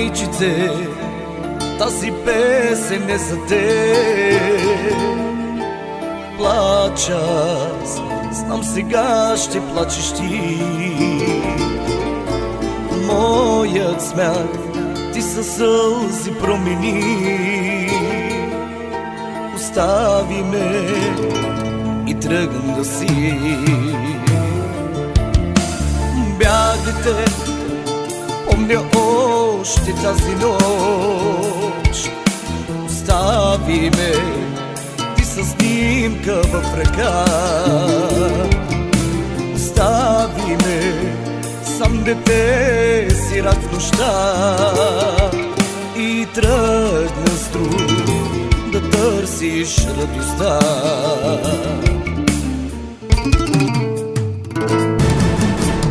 майчице, тази песен е за теб. Плача, знам сега ще плачеш ти. Моят смях ти със сълзи промени. Остави ме и тръгна да си. Бях дете, помня още тази нощ. Остави ме ти със снимка в ръка. Остави ме сам дете, сирак в нощта. И тръгна с друг да търсиш радостта.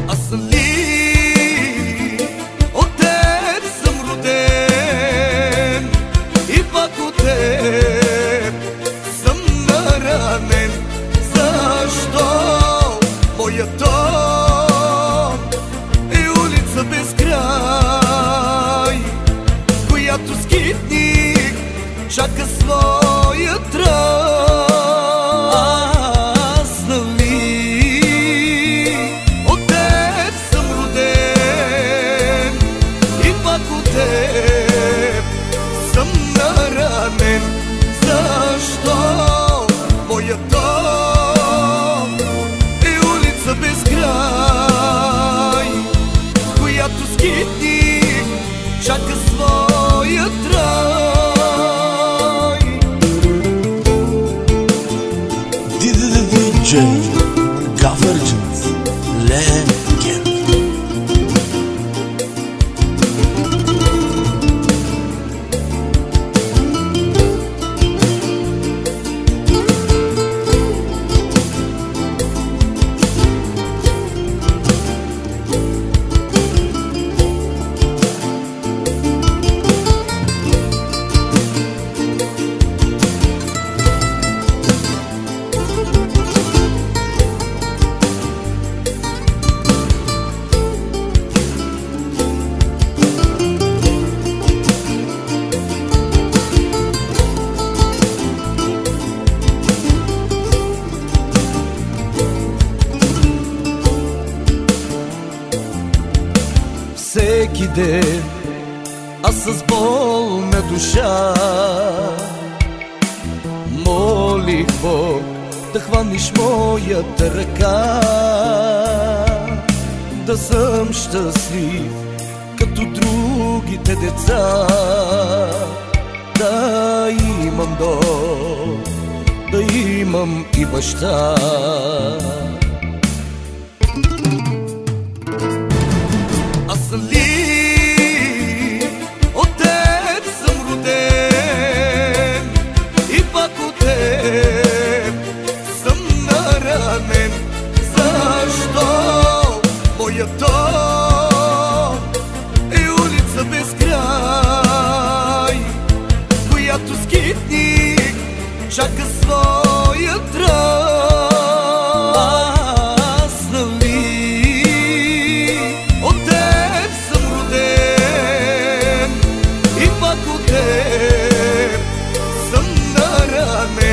Аз съм ли от теб съм роден и пак от теб съм наранен. Защо моят дом е улица без край, която скитник чака своя трън? Аз нали от теб съм роден и пак от теб съм наранен. Защо моят дом е улица без край, която скитник чака своя трън? DJ Governance Legend. Всеки ден аз с болна душа молих Бог да хванеш моята ръка, да съм щастлив като другите деца, да имам дом, да имам и баща. Аз съм ли от теб съм роден и пак от теб съм наранен. Защо моят дом е улица без край, която скитник чака своя трън? Съм наранен.